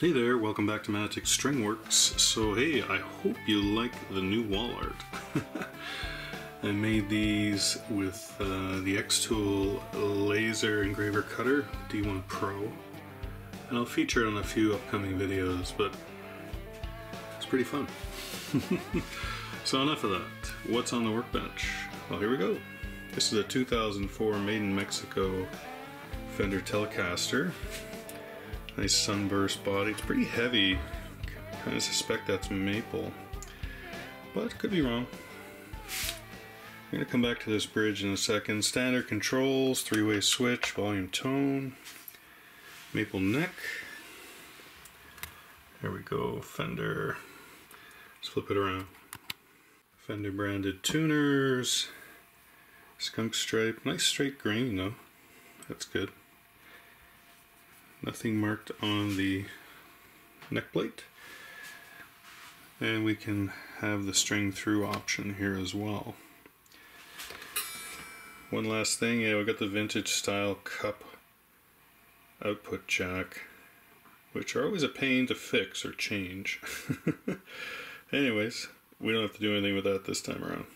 Hey there, welcome back to Magic String Works. So hey, I hope you like the new wall art. I made these with the X-Tool laser engraver cutter D1 Pro, and I'll feature it on a few upcoming videos, but it's pretty fun. So enough of that. What's on the workbench? Well, here we go. This is a 2004 made in Mexico Fender Telecaster. Nice sunburst body. It's pretty heavy. Kind of suspect that's maple, but could be wrong. I'm going to come back to this bridge in a second. Standard controls, three-way switch, volume tone, maple neck. There we go, Fender. Let's flip it around. Fender branded tuners, skunk stripe, nice straight grain though. That's good. Nothing marked on the neck plate. And we can have the string through option here as well. One last thing, we got the vintage style cup output jack, which are always a pain to fix or change. Anyways, we don't have to do anything with that this time around.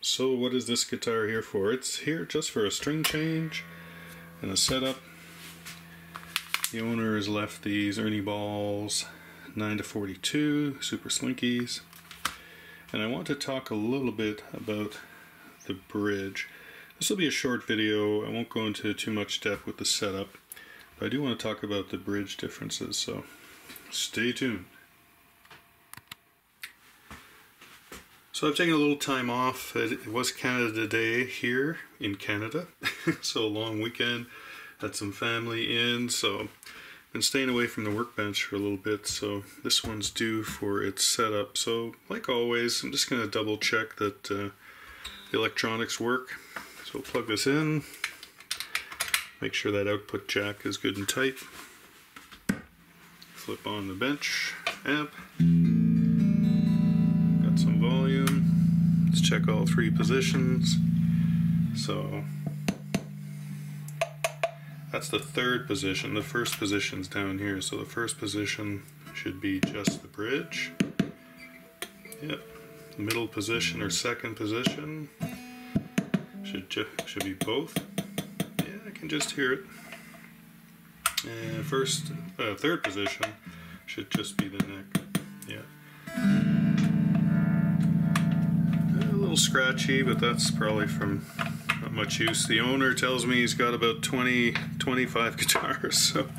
So what is this guitar here for? It's here just for a string change and a setup. The owner has left these Ernie balls 9-42 super slinkies, and I want to talk a little bit about the bridge. This will be a short video. I won't go into too much depth with the setup, but I do want to talk about the bridge differences, so stay tuned. So I've taken a little time off. It was Canada Day here in Canada, so a long weekend, had some family in, so I've been staying away from the workbench for a little bit, so this one's due for its setup. So like always, I'm just going to double check that the electronics work. So we'll plug this in, make sure that output jack is good and tight, flip on the bench amp. Some volume. Let's check all three positions. So that's the third position. The first position's down here, so the first position should be just the bridge. Yep. Middle position or second position should be both. Yeah, I can just hear it. And third position should just be the neck. Yeah. Scratchy, but that's probably from not much use. The owner tells me he's got about 20-25 guitars, so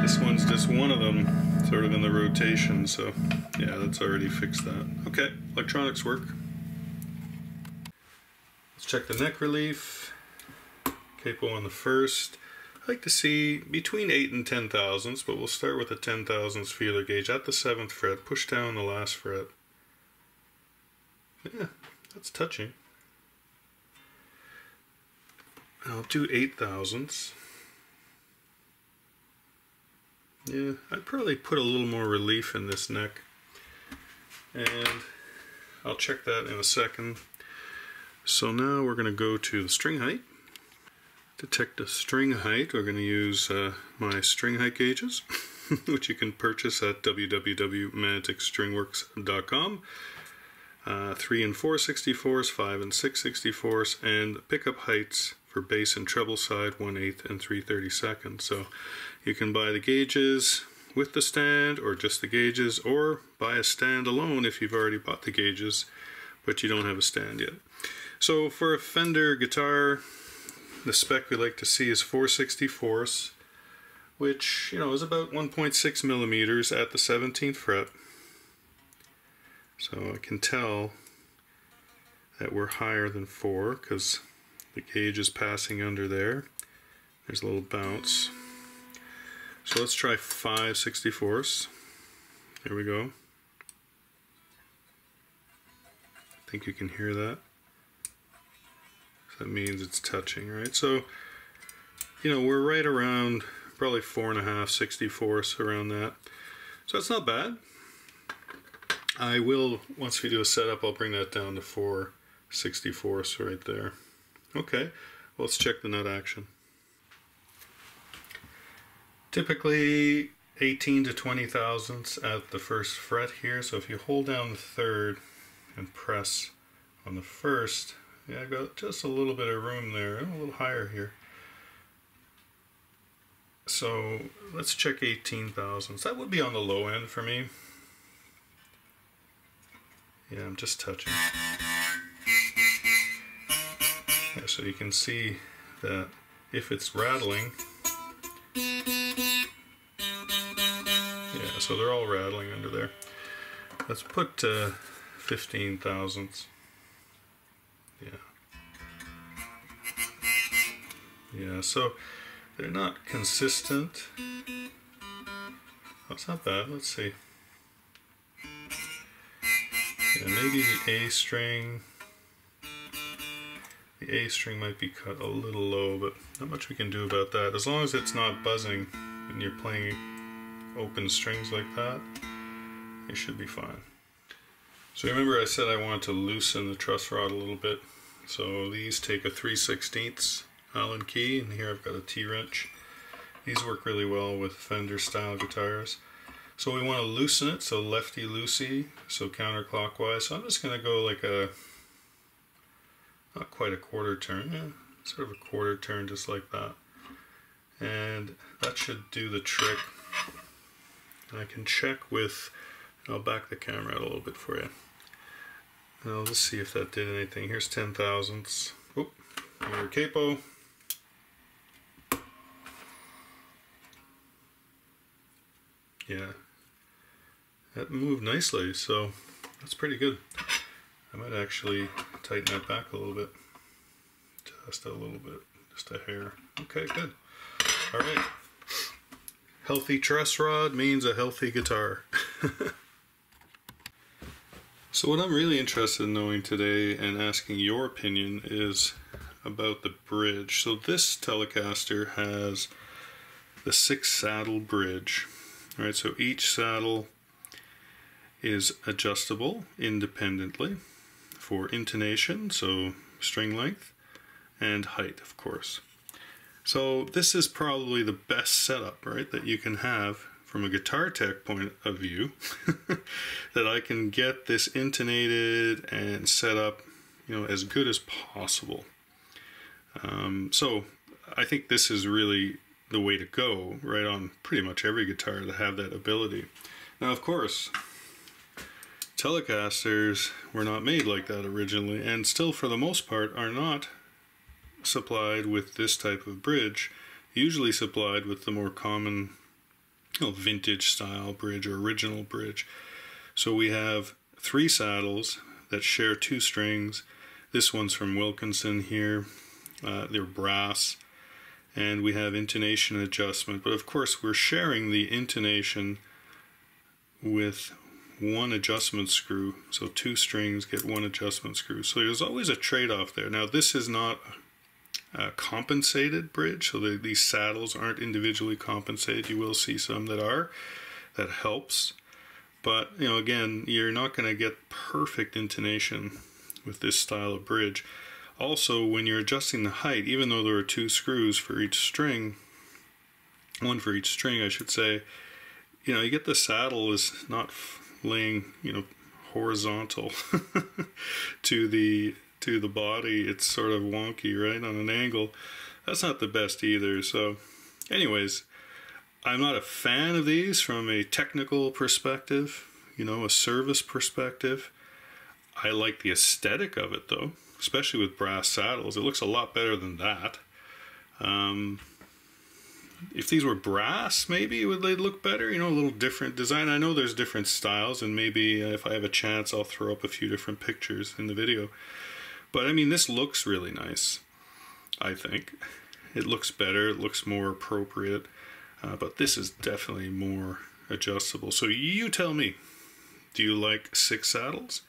this one's just one of them, sort of in the rotation, so yeah, that's already fixed that. Okay, electronics work. Let's check the neck relief. Capo on the first. I like to see between 8 and 10 thousandths, but we'll start with a 10 thousandths feeler gauge at the 7th fret. Push down the last fret. Yeah, that's touching. I'll do 8 thousandths. Yeah, I'd probably put a little more relief in this neck, and I'll check that in a second. So now we're going to go to the string height. Detect the string height, we're going to use my string height gauges, which you can purchase at www.magicstringworks.com. 3 and 4 64s, 5 and 6 64s, and pickup heights for bass and treble side 1/8 and 3/32. So you can buy the gauges with the stand, or just the gauges, or buy a stand alone if you've already bought the gauges but you don't have a stand yet. So for a Fender guitar, the spec we like to see is 4 64s, which, you know, is about 1.6 millimeters at the 17th fret. So I can tell that we're higher than 4 because the gauge is passing under there. There's a little bounce. So let's try 5 64s. There we go. I think you can hear that. So that means it's touching, right? So, you know, we're right around probably 4.5 64s, around that. So that's not bad. I will, once we do a setup, I'll bring that down to 4 64ths right there. Okay, well, let's check the nut action. Typically 18 to 20 thousandths at the first fret here. So if you hold down the third and press on the first, yeah, I've got just a little bit of room there, a little higher here. So let's check 18 thousandths. That would be on the low end for me. Yeah, I'm just touching. Yeah, so you can see that if it's rattling, yeah, so they're all rattling under there. Let's put 15 thousandths. Yeah. Yeah, so they're not consistent. That's not bad. Let's see. Yeah, maybe the A string. The A string might be cut a little low, but not much we can do about that. As long as it's not buzzing when you're playing open strings like that, it should be fine. So remember I said I wanted to loosen the truss rod a little bit. So these take a 3/16 Allen key, and here I've got a T-wrench. These work really well with Fender style guitars. So we want to loosen it, so lefty-loosey, so counterclockwise. So I'm just going to go like a, not quite a quarter turn, yeah, sort of a quarter turn just like that. And that should do the trick. And I can check with, I'll back the camera out a little bit for you. Now let's see if that did anything. Here's 10 thousandths. Oop, your capo. Yeah, that moved nicely, so that's pretty good. I might actually tighten that back a little bit. Just a little bit, just a hair. Okay, good. All right. Healthy truss rod means a healthy guitar. So what I'm really interested in knowing today and asking your opinion is about the bridge. So this Telecaster has the 6-saddle bridge. All right, so each saddle is adjustable independently for intonation, so string length, and height, of course. So this is probably the best setup, right, that you can have from a guitar tech point of view, that I can get this intonated and set up, you know, as good as possible. So I think this is really the way to go, right, on pretty much every guitar to have that ability. Now, of course, Telecasters were not made like that originally, and still for the most part are not supplied with this type of bridge, usually supplied with the more common, you know, vintage style bridge or original bridge. So we have 3 saddles that share 2 strings. This one's from Wilkinson here. They're brass. And we have intonation adjustment, but of course we're sharing the intonation with 1 adjustment screw, so 2 strings get 1 adjustment screw. So there's always a trade-off there. Now this is not a compensated bridge, so these saddles aren't individually compensated. You will see some that are. That helps, but you know, again, you're not going to get perfect intonation with this style of bridge. Also, when you're adjusting the height, even though there are 2 screws for each string, 1 for each string I should say, you know, you get the saddle is not laying, you know, horizontal to the body. It's sort of wonky, right, on an angle. That's not the best either. So anyways, I'm not a fan of these from a technical perspective, you know, a service perspective. I like the aesthetic of it though, especially with brass saddles. It looks a lot better than that. If these were brass, maybe they'd look better, you know, a little different design. I know there's different styles, and maybe if I have a chance, I'll throw up a few different pictures in the video. But I mean, this looks really nice, I think. It looks better, it looks more appropriate, but this is definitely more adjustable. So you tell me, do you like 6 saddles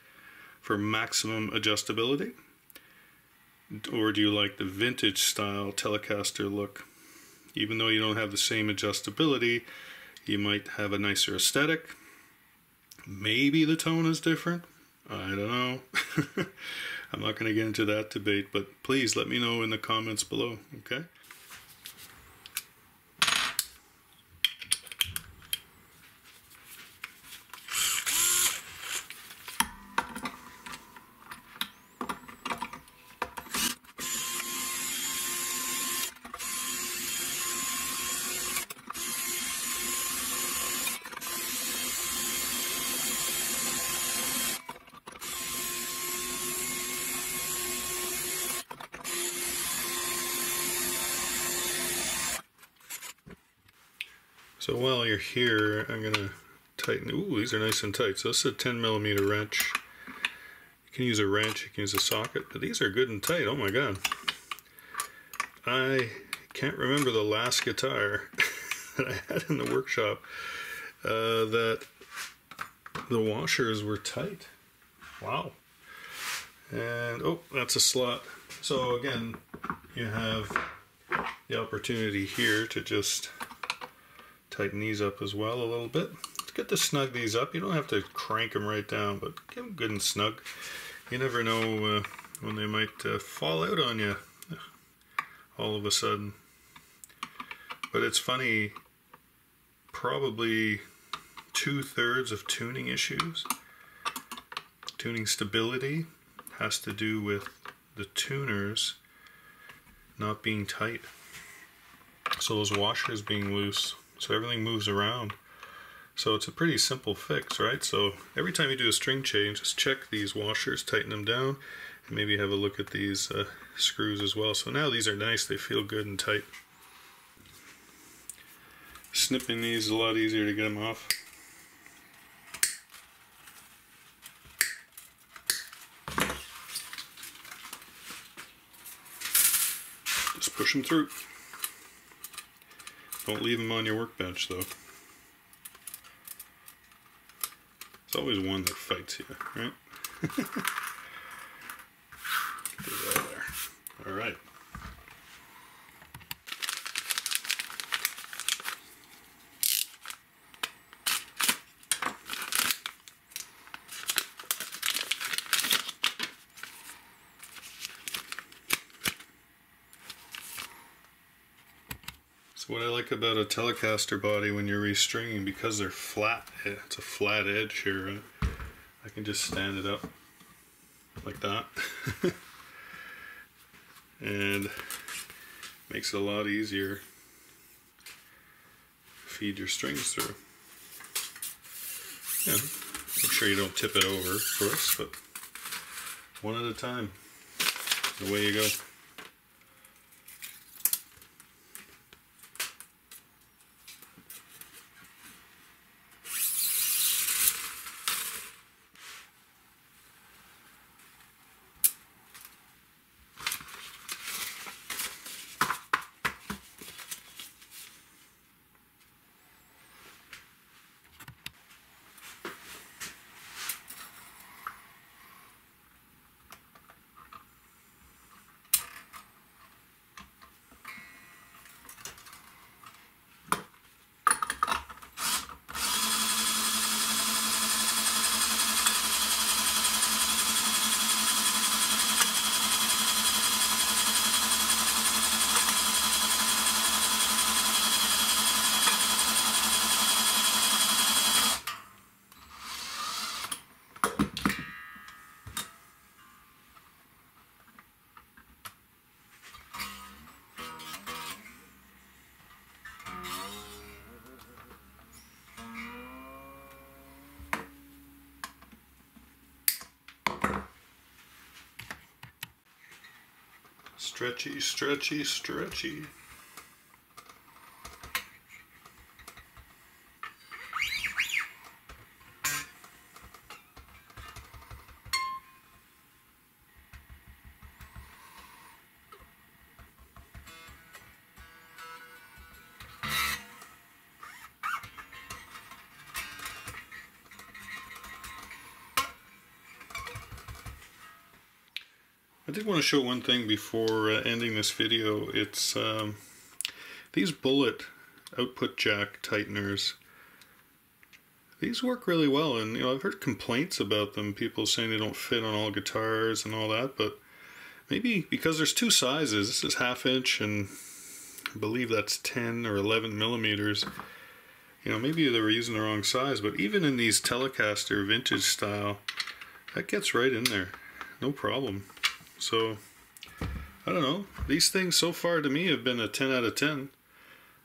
for maximum adjustability? Or do you like the vintage style Telecaster look? Even though you don't have the same adjustability, you might have a nicer aesthetic. Maybe the tone is different. I don't know. I'm not going to get into that debate, but please let me know in the comments below, okay? So while you're here, I'm going to tighten. Ooh, these are nice and tight. So this is a 10mm wrench. You can use a wrench, you can use a socket, but these are good and tight. Oh my god. I can't remember the last guitar that I had in the workshop that the washers were tight. Wow. And oh, that's a slot. So again, you have the opportunity here to just tighten these up as well a little bit. It's good to snug these up. You don't have to crank them right down, but get them good and snug. You never know when they might fall out on you all of a sudden. But it's funny, probably 2/3 of tuning issues, tuning stability, has to do with the tuners not being tight. So those washers being loose, so everything moves around. So it's a pretty simple fix, right? So every time you do a string change, just check these washers, tighten them down, and maybe have a look at these screws as well. So now these are nice, they feel good and tight. Snipping these is a lot easier to get them off. Just push them through. Don't leave them on your workbench though. There's always one that fights you, right? Get it out of there. Alright. So what I like about a Telecaster body when you're restringing, because they're flat, it's a flat edge here, right? I can just stand it up like that and makes it a lot easier to feed your strings through. Yeah, make sure you don't tip it over, of course, but one at a time. Away you go. Stretchy, stretchy, stretchy. I did want to show one thing before ending this video. It's these bullet output jack tighteners. These work really well, and you know, I've heard complaints about them, people saying they don't fit on all guitars and all that, but maybe because there's two sizes, this is 1/2 inch and I believe that's 10 or 11 millimeters. You know, maybe they were using the wrong size, but even in these Telecaster vintage style, that gets right in there, no problem. So, I don't know, these things so far to me have been a 10 out of 10.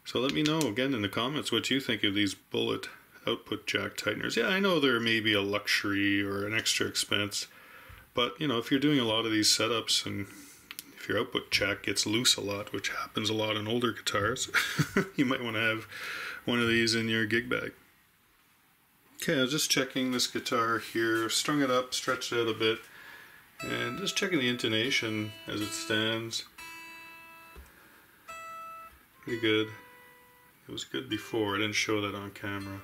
So let me know again in the comments what you think of these bullet output jack tighteners. Yeah, I know they're maybe a luxury or an extra expense, but you know, if you're doing a lot of these setups and if your output jack gets loose a lot, which happens a lot in older guitars, you might want to have one of these in your gig bag. Okay, I was just checking this guitar here, strung it up, stretched it out a bit, and just checking the intonation as it stands. Pretty good. It was good before, I didn't show that on camera.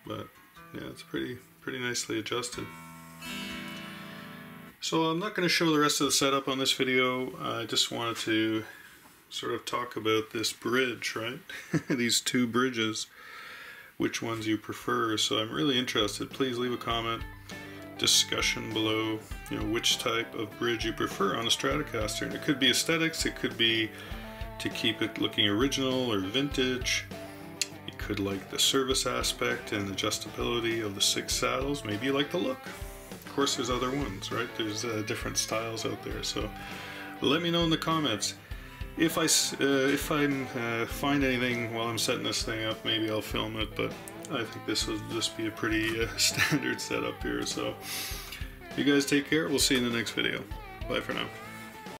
But yeah, it's pretty nicely adjusted. So I'm not going to show the rest of the setup on this video. I just wanted to sort of talk about this bridge, right? These two bridges, which ones you prefer. So I'm really interested. Please leave a comment, discussion below, you know, which type of bridge you prefer on a Stratocaster. And it could be aesthetics, it could be to keep it looking original or vintage. You could like the service aspect and adjustability of the 6 saddles. Maybe you like the look. Of course, there's other ones, right? There's different styles out there. So let me know in the comments. If I find anything while I'm setting this thing up, maybe I'll film it. But I think this will just be a pretty standard setup here. So you guys take care. We'll see you in the next video. Bye for now.